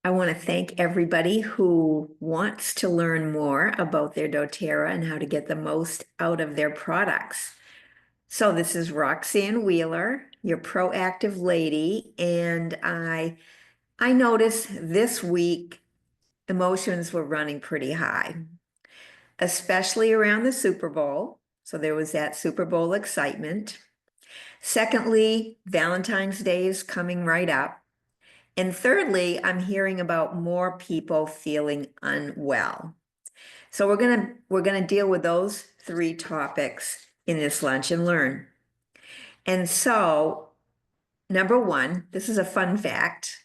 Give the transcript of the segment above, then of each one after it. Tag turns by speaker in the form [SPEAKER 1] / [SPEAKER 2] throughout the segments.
[SPEAKER 1] I want to thank everybody who wants to learn more about their doTERRA and how to get the most out of their products. So this is Roxanne Wheeler, your proactive lady, and I noticed this week emotions were running pretty high, especially around the Super Bowl. So there was that Super Bowl excitement. Secondly, Valentine's Day is coming right up. And thirdly, I'm hearing about more people feeling unwell. So we're gonna deal with those three topics in this lunch and learn. And so, number one, this is a fun fact.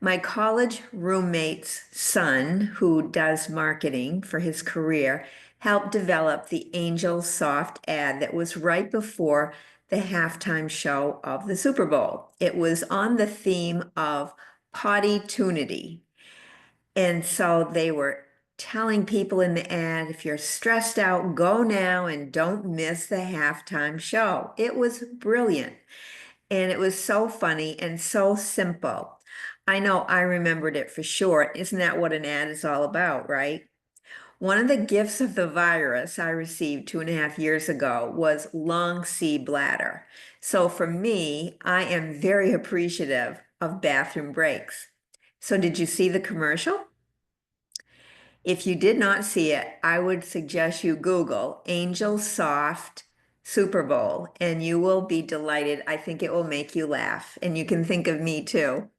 [SPEAKER 1] My college roommate's son, who does marketing for his career, helped develop the Angel Soft ad that was right before the halftime show of the Super Bowl. It was on the theme of potty tunity. And so they were telling people in the ad, if you're stressed out, go now and don't miss the halftime show. It was brilliant. And it was so funny and so simple. I know I remembered it for sure. Isn't that what an ad is all about, right? One of the gifts of the virus I received 2.5 years ago was long C bladder. So for me, I am very appreciative of bathroom breaks. So did you see the commercial? If you did not see it, I would suggest you Google Angel Soft Super Bowl and you will be delighted. I think it will make you laugh and you can think of me too.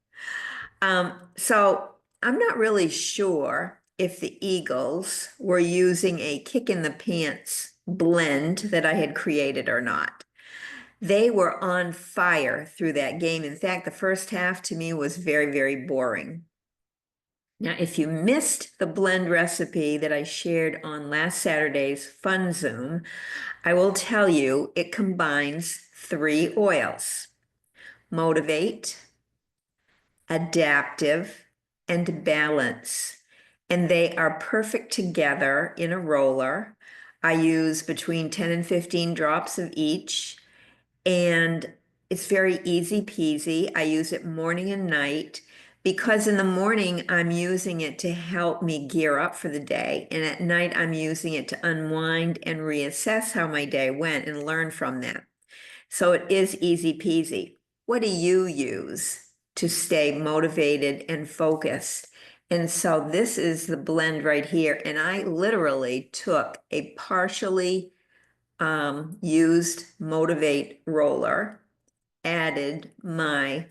[SPEAKER 1] So I'm not really sure if the Eagles were using a kick in the pants blend that I had created or not. They were on fire through that game. In fact, the first half to me was very, very boring. Now, if you missed the blend recipe that I shared on last Saturday's Fun Zoom, I will tell you it combines three oils: Motivate, Adaptive, and Balance. And they are perfect together in a roller. I use between 10 and 15 drops of each, and it's very easy peasy. I use it morning and night because in the morning I'm using it to help me gear up for the day. And at night I'm using it to unwind and reassess how my day went and learn from that. So it is easy peasy. What do you use to stay motivated and focused? And so this is the blend right here. And I literally took a partially used Motivate roller, added my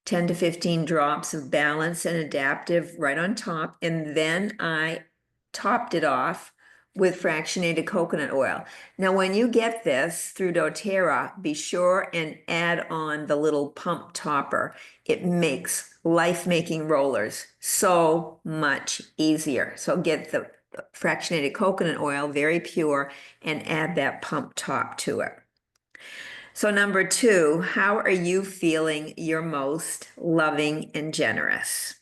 [SPEAKER 1] 10 to 15 drops of Balance and Adaptive right on top, and then I topped it off with fractionated coconut oil. Now, when you get this through doTERRA, be sure and add on the little pump topper. It makes life-making rollers so much easier. So get the fractionated coconut oil, very pure, and add that pump top to it. So number two, how are you feeling your most loving and generous?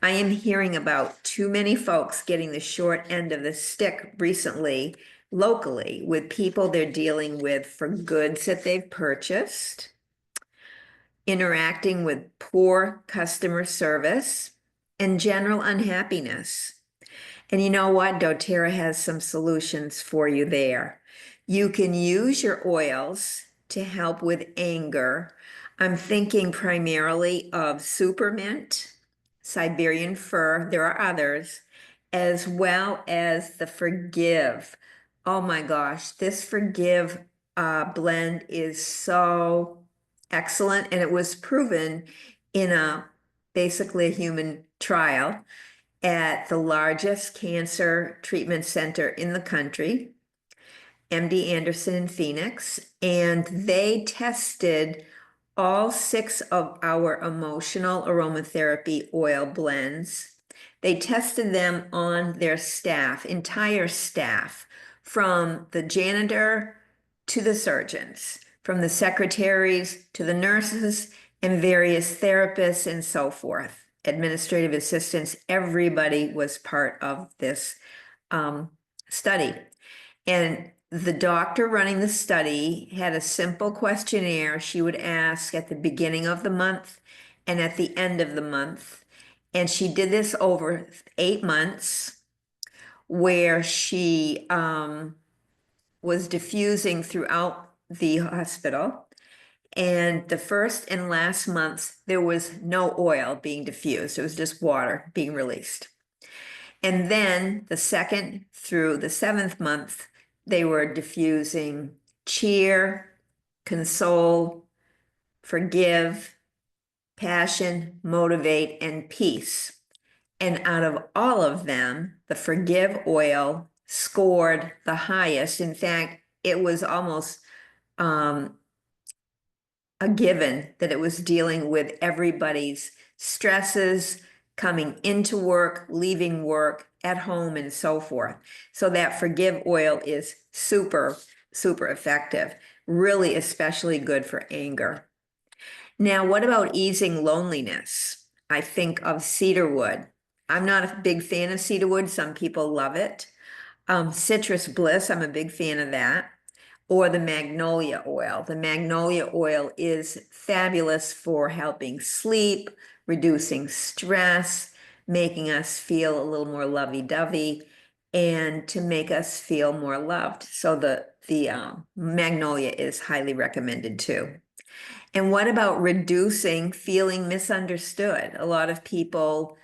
[SPEAKER 1] I am hearing about too many folks getting the short end of the stick recently, locally, with people they're dealing with for goods that they've purchased, interacting with poor customer service, and general unhappiness. And you know what? doTERRA has some solutions for you there. You can use your oils to help with anger. I'm thinking primarily of supermint, Siberian fir, there are others, as well as the Forgive. Oh my gosh, this Forgive blend is so excellent, and it was proven in basically a human trial at the largest cancer treatment center in the country, MD Anderson in Phoenix, and they tested all 6 of our emotional aromatherapy oil blends. They tested them on their staff, entire staff, from the janitor to the surgeons, from the secretaries to the nurses and various therapists and so forth, administrative assistants. Everybody was part of this study. And the doctor running the study had a simple questionnaire she would ask at the beginning of the month and at the end of the month. And she did this over 8 months, where she was diffusing throughout the hospital. And the first and last months, there was no oil being diffused. It was just water being released. And then the second through the seventh month, they were diffusing cheer, console, forgive, passion, motivate, and peace. And out of all of them, the forgive oil scored the highest. In fact, it was almost um, a given that it was dealing with everybody's stresses, coming into work, leaving work, at home, and so forth. So that forgive oil is super, super effective, really especially good for anger. Now, what about easing loneliness? I think of cedarwood. I'm not a big fan of cedarwood. Some people love it. Citrus bliss, I'm a big fan of that. Or the magnolia oil. The magnolia oil is fabulous for helping sleep, reducing stress, making us feel a little more lovey-dovey, and to make us feel more loved. So the magnolia is highly recommended too. And what about reducing feeling misunderstood? A lot of people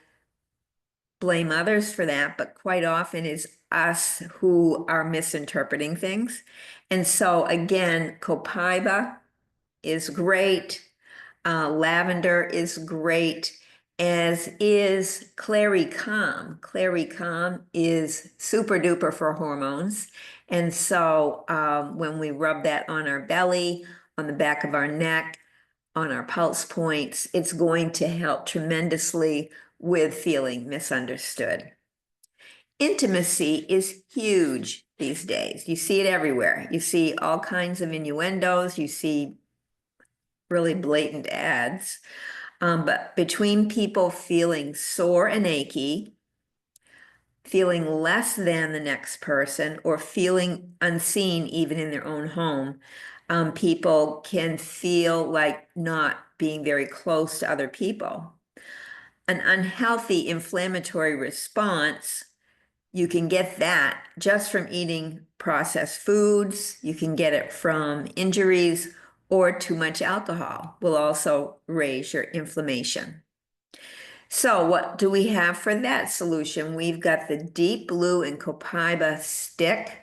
[SPEAKER 1] blame others for that, but quite often it's us who are misinterpreting things. And so again, copaiba is great. Lavender is great, as is clary calm. Clary calm is super duper for hormones. And so when we rub that on our belly, on the back of our neck, on our pulse points, it's going to help tremendously with feeling misunderstood. Intimacy is huge these days. You see it everywhere. You see all kinds of innuendos. You see really blatant ads. But between people feeling sore and achy, feeling less than the next person, or feeling unseen even in their own home, people can feel like not being very close to other people. An unhealthy inflammatory response, you can get that just from eating processed foods. You can get it from injuries, or too much alcohol will also raise your inflammation. So what do we have for that solution? We've got the Deep Blue and Copaiba stick,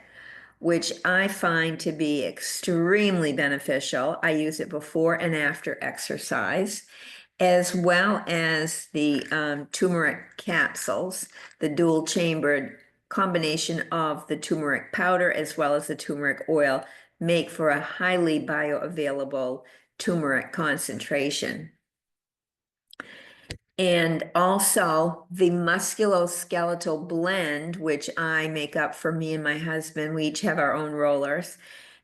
[SPEAKER 1] which I find to be extremely beneficial. I use it before and after exercise, as well as the turmeric capsules, the dual chambered combination of the turmeric powder as well as the turmeric oil make for a highly bioavailable turmeric concentration. And also the musculoskeletal blend, which I make up for me and my husband. We each have our own rollers.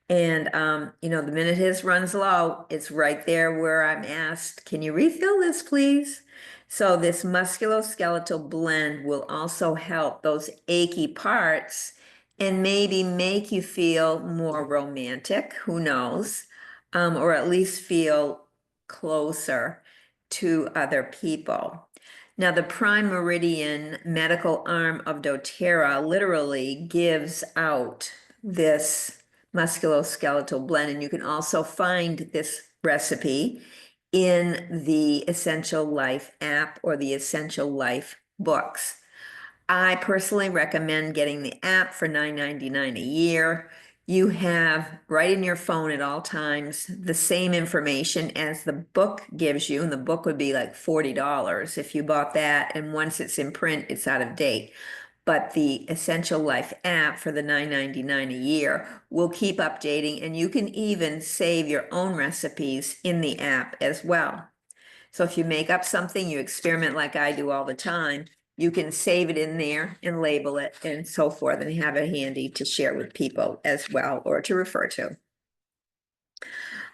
[SPEAKER 1] And, the minute his runs low, it's right there where I'm asked, can you refill this, please? So this musculoskeletal blend will also help those achy parts and maybe make you feel more romantic, who knows, or at least feel closer to other people. Now, the Prime Meridian medical arm of doTERRA literally gives out this musculoskeletal blend, and you can also find this recipe in the Essential Life app or the Essential Life books. I personally recommend getting the app for $9.99 a year. You have right in your phone at all times the same information as the book gives you, and the book would be like $40 if you bought that, and once it's in print, it's out of date. But the Essential Life app for the $9.99 a year will keep updating, and you can even save your own recipes in the app as well. So if you make up something, you experiment like I do all the time, you can save it in there and label it and so forth, and have it handy to share with people as well, or to refer to.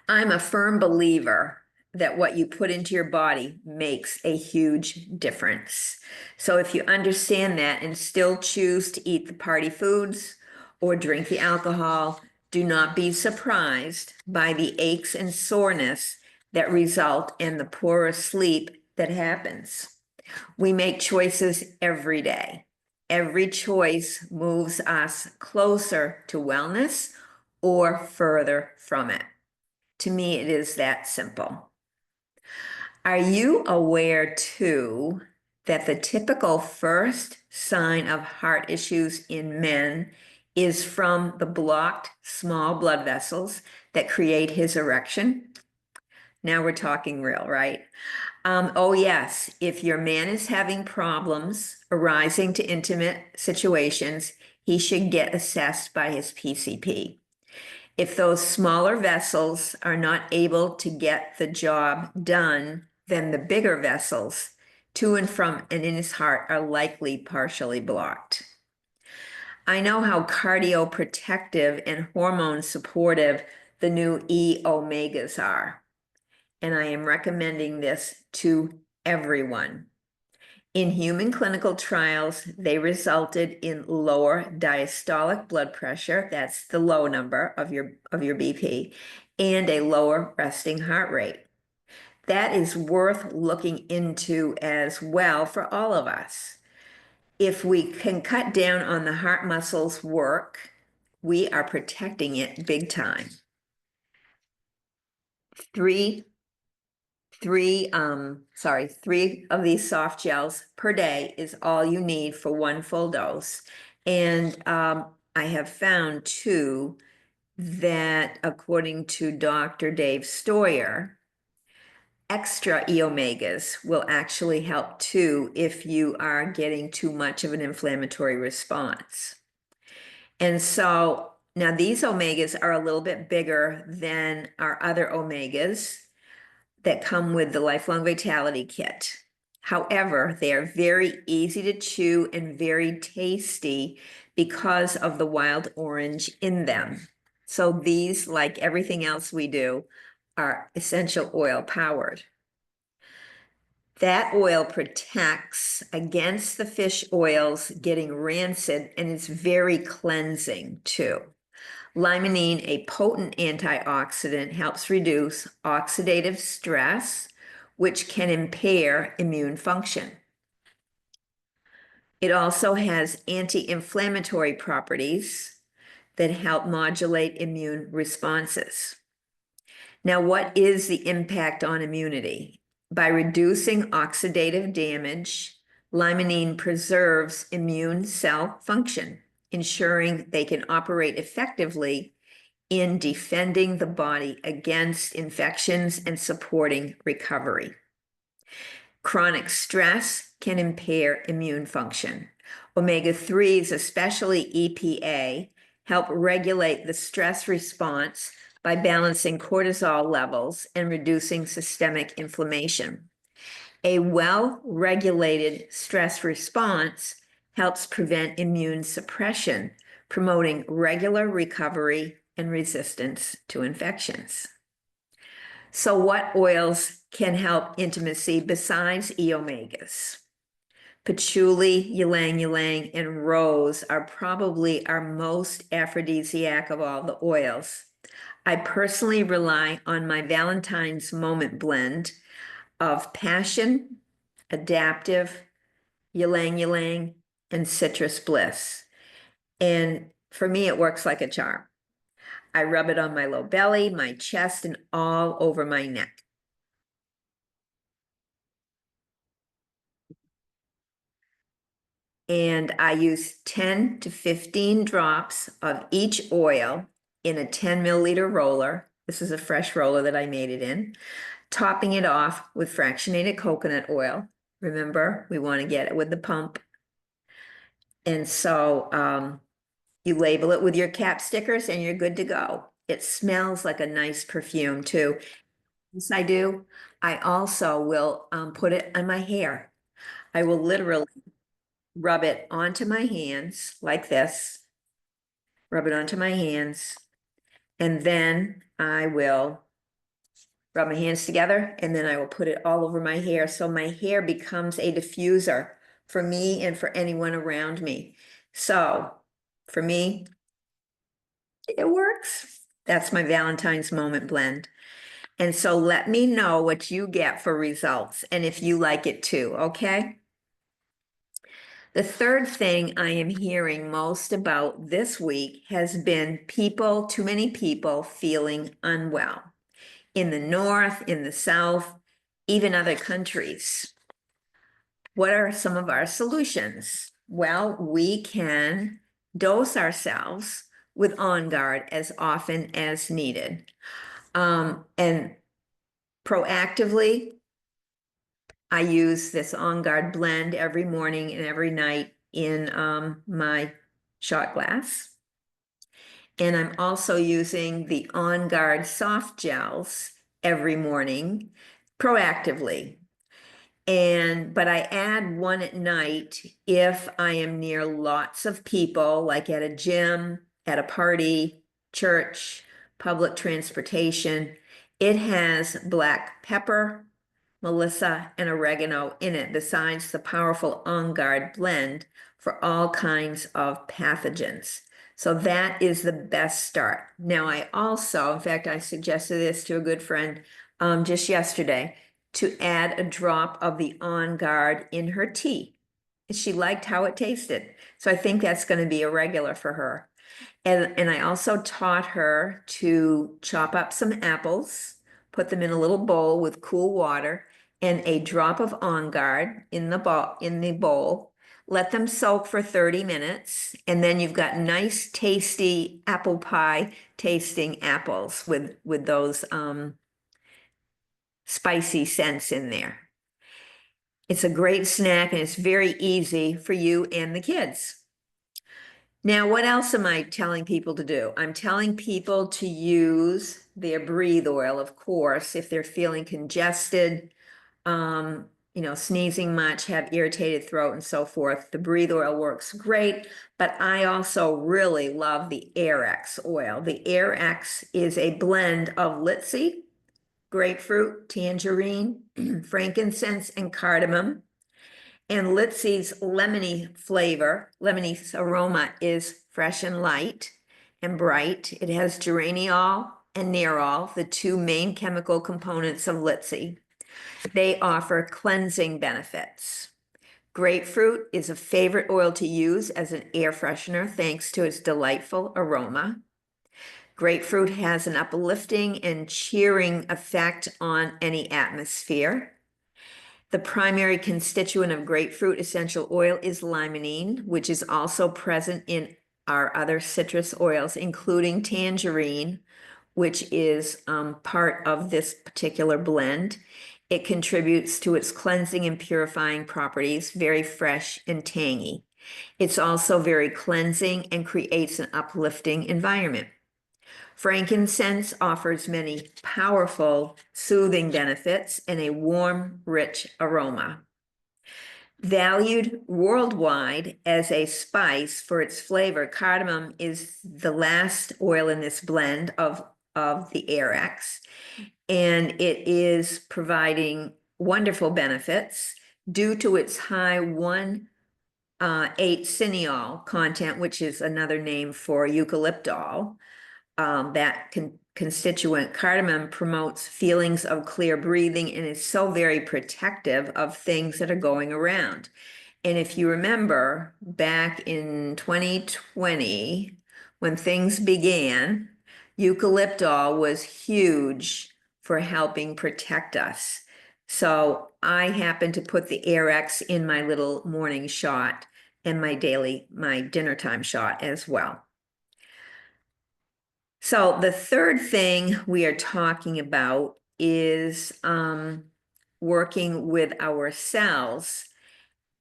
[SPEAKER 1] I'm a firm believer that what you put into your body makes a huge difference. So if you understand that and still choose to eat the party foods or drink the alcohol, do not be surprised by the aches and soreness that result in the poorer sleep that happens. We make choices every day. Every choice moves us closer to wellness or further from it. To me, it is that simple. Are you aware too that the typical first sign of heart issues in men is from the blocked small blood vessels that create his erection? Now we're talking real, right? Oh, yes. If your man is having problems arising to intimate situations, he should get assessed by his PCP. If those smaller vessels are not able to get the job done, then the bigger vessels to and from and in his heart are likely partially blocked. I know how cardioprotective and hormone supportive the new E omegas are, and I am recommending this to everyone. In human clinical trials, they resulted in lower diastolic blood pressure, that's the low number of your BP, and a lower resting heart rate. That is worth looking into as well for all of us. If we can cut down on the heart muscles work, we are protecting it big time. Three of these soft gels per day is all you need for one full dose. And I have found too that according to Dr. Dave Stoyer, extra E omegas will actually help too if you are getting too much of an inflammatory response. And so now these omegas are a little bit bigger than our other omegas that come with the Lifelong Vitality Kit. However, they are very easy to chew and very tasty because of the wild orange in them. So these, like everything else we do, are essential oil powered. That oil protects against the fish oils getting rancid, and it's very cleansing too. Limonene, a potent antioxidant, helps reduce oxidative stress, which can impair immune function. It also has anti-inflammatory properties that help modulate immune responses. Now, what is the impact on immunity? By reducing oxidative damage, limonene preserves immune cell function, ensuring they can operate effectively in defending the body against infections and supporting recovery. Chronic stress can impair immune function. Omega-3s, especially EPA, help regulate the stress response by balancing cortisol levels and reducing systemic inflammation. A well-regulated stress response helps prevent immune suppression, promoting regular recovery and resistance to infections. So what oils can help intimacy besides E omegas? Patchouli, ylang ylang, and rose are probably our most aphrodisiac of all the oils. I personally rely on my Valentine's Moment blend of passion, adaptive, ylang ylang, and citrus bliss. And for me, it works like a charm. I rub it on my low belly, my chest, and all over my neck. And I use 10 to 15 drops of each oil in a 10 milliliter roller. This is a fresh roller that I made it in, topping it off with fractionated coconut oil. Remember, we want to get it with the pump. And so you label it with your cap stickers and you're good to go. It smells like a nice perfume too. Yes, I do. I also will put it on my hair. I will literally rub it onto my hands like this, rub it onto my hands, and then I will rub my hands together and then I will put it all over my hair. So my hair becomes a diffuser for me and for anyone around me. So for me, it works. That's my Valentine's Moment blend. And so let me know what you get for results and if you like it too, okay? The third thing I am hearing most about this week has been too many people feeling unwell in the north, in the south, even other countries. What are some of our solutions? Well, we can dose ourselves with On Guard as often as needed. And proactively, I use this On Guard blend every morning and every night in my shot glass. And I'm also using the On Guard soft gels every morning proactively. But I add one at night if I am near lots of people, like at a gym, at a party, church, public transportation. It has black pepper, melissa, and oregano in it, besides the powerful On Guard blend for all kinds of pathogens. So that is the best start. Now, in fact, I suggested this to a good friend just yesterday, to add a drop of the On Guard in her tea. She liked how it tasted. So I think that's going to be a regular for her. And I also taught her to chop up some apples, put them in a little bowl with cool water and a drop of On Guard in the bowl. Let them soak for 30 minutes, and then you've got nice, tasty apple pie tasting apples with those spicy scents in there. It's a great snack and it's very easy for you and the kids. Now, what else am I telling people to do? I'm telling people to use their breathe oil, of course, if they're feeling congested, sneezing much, have irritated throat and so forth. The breathe oil works great, but I also really love the AirX oil. The AirX is a blend of linseed, grapefruit, tangerine, frankincense, and cardamom. And Litsy's lemony aroma is fresh and light and bright. It has geraniol and nerol, the two main chemical components of Litsy. They offer cleansing benefits. Grapefruit is a favorite oil to use as an air freshener thanks to its delightful aroma. Grapefruit has an uplifting and cheering effect on any atmosphere. The primary constituent of grapefruit essential oil is limonene, which is also present in our other citrus oils, including tangerine, which is part of this particular blend. It contributes to its cleansing and purifying properties, very fresh and tangy. It's also very cleansing and creates an uplifting environment. Frankincense offers many powerful soothing benefits and a warm, rich aroma. Valued worldwide as a spice for its flavor, cardamom is the last oil in this blend of the AirX, and it is providing wonderful benefits due to its high 1,8-cineol content, which is another name for eucalyptol. That constituent. Cardamom promotes feelings of clear breathing and is so very protective of things that are going around. And if you remember back in 2020, when things began, eucalyptol was huge for helping protect us. So I happen to put the AirX in my little morning shot and my dinner time shot as well. So the third thing we are talking about is working with our cells,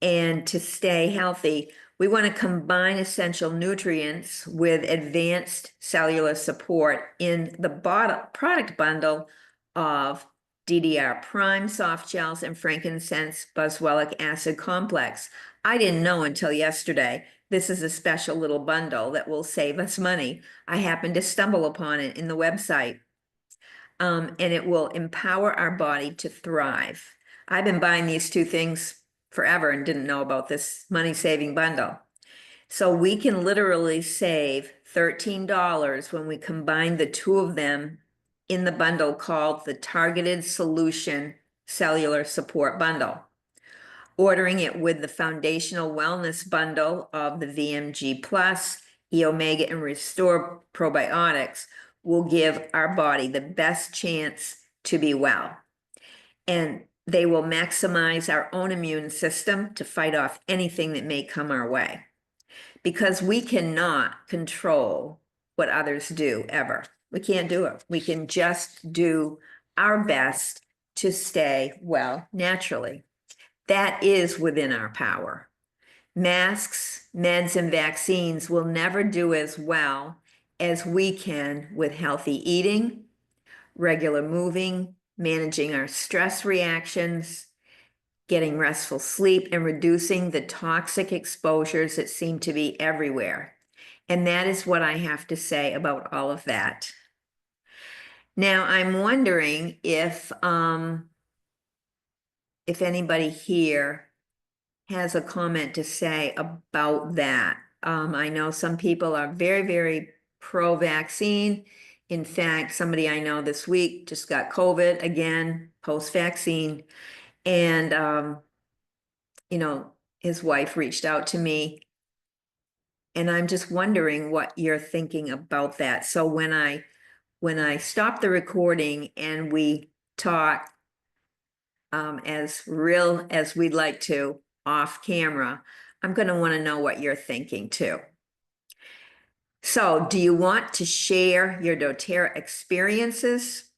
[SPEAKER 1] and to stay healthy, we want to combine essential nutrients with advanced cellular support in the product bundle of DDR Prime soft gels and frankincense boswellic acid complex. I didn't know until yesterday. This is a special little bundle that will save us money. I happened to stumble upon it in the website. And it will empower our body to thrive. I've been buying these two things forever and didn't know about this money-saving bundle. So we can literally save $13 when we combine the two of them in the bundle called the Targeted Solution Cellular Support Bundle. Ordering it with the Foundational Wellness Bundle of the VMG Plus, E-Omega, and Restore probiotics will give our body the best chance to be well. And they will maximize our own immune system to fight off anything that may come our way. Because we cannot control what others do ever. We can't do it. We can just do our best to stay well naturally. That is within our power. Masks, meds, and vaccines will never do as well as we can with healthy eating, regular moving, managing our stress reactions, getting restful sleep, and reducing the toxic exposures that seem to be everywhere. And that is what I have to say about all of that. Now, I'm wondering if anybody here has a comment to say about that. I know some people are very, very pro-vaccine. In fact, somebody I know this week just got COVID again, post-vaccine. And, his wife reached out to me. And I'm just wondering what you're thinking about that. So when I stop the recording and we talk as real as we'd like to off camera, I'm going to want to know what you're thinking too. So do you want to share your doTERRA experiences?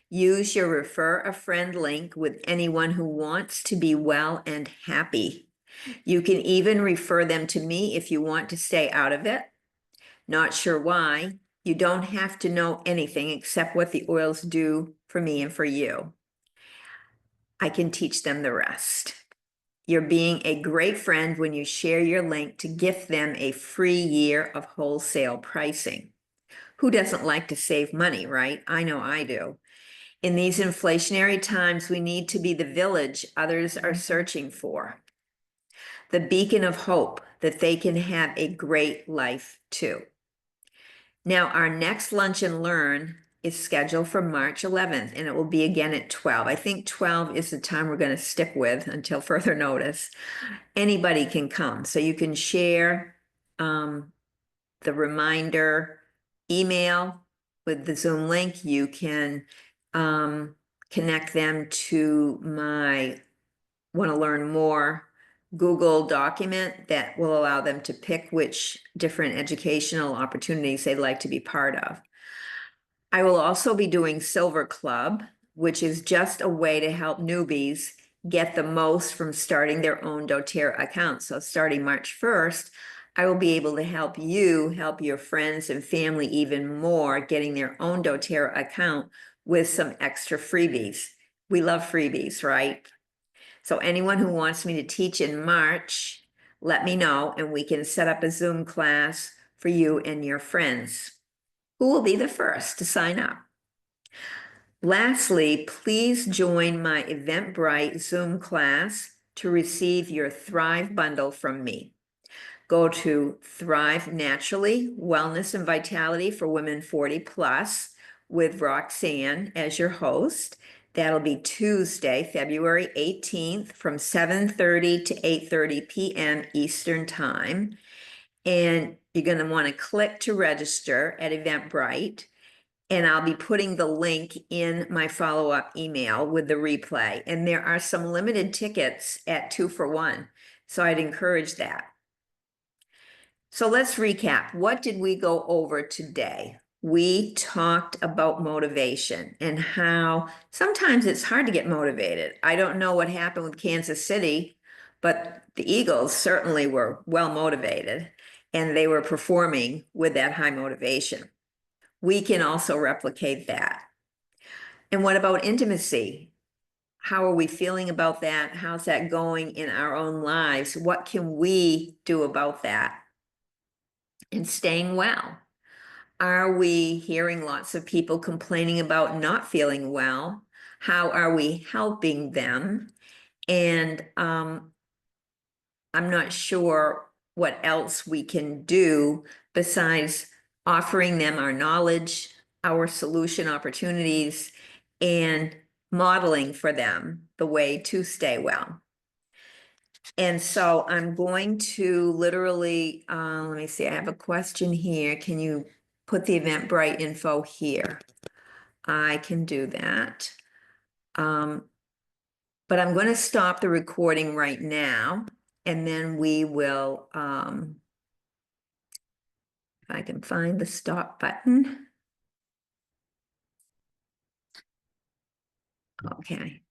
[SPEAKER 1] Use your refer a friend link with anyone who wants to be well and happy. You can even refer them to me if you want to stay out of it. Not sure why. You don't have to know anything except what the oils do for me and for you. I can teach them the rest. You're being a great friend when you share your link to gift them a free year of wholesale pricing. Who doesn't like to save money, right? I know I do. In these inflationary times, we need to be the village others are searching for. The beacon of hope that they can have a great life too. Now, our next Lunch and Learn is scheduled for March 11th, and it will be again at 12. I think 12 is the time we're going to stick with until further notice. Anybody can come, so you can share the reminder email with the Zoom link. You can connect them to my Want to Learn More Google document that will allow them to pick which different educational opportunities they'd like to be part of. I will also be doing Silver Club, which is just a way to help newbies get the most from starting their own doTERRA account. So starting March 1st, I will be able to help you help your friends and family even more getting their own doTERRA account with some extra freebies. We love freebies, right? So anyone who wants me to teach in March, let me know and we can set up a Zoom class for you and your friends. Who will be the first to sign up? Lastly, please join my Eventbrite Zoom class to receive your Thrive bundle from me. Go to Thrive Naturally, Wellness and Vitality for Women 40 Plus with Roxanne as your host. That'll be Tuesday, February 18th from 7:30 to 8:30 p.m. Eastern Time. And you're going to want to click to register at Eventbrite. And I'll be putting the link in my follow-up email with the replay. And there are some limited tickets at 2 for 1. So I'd encourage that. So let's recap. What did we go over today? We talked about motivation and how sometimes it's hard to get motivated. I don't know what happened with Kansas City, but the Eagles certainly were well motivated and they were performing with that high motivation. We can also replicate that. And what about intimacy? How are we feeling about that? How's that going in our own lives? What can we do about that? And staying well. Are we hearing lots of people complaining about not feeling well? How are we helping them? And I'm not sure what else we can do besides offering them our knowledge, our solution opportunities and modeling for them the way to stay well. And so I'm going to literally, let me see, I have a question here. Can you put the Eventbrite info here? I can do that. But I'm going to stop the recording right now, and then we will, if I can find the stop button. Okay.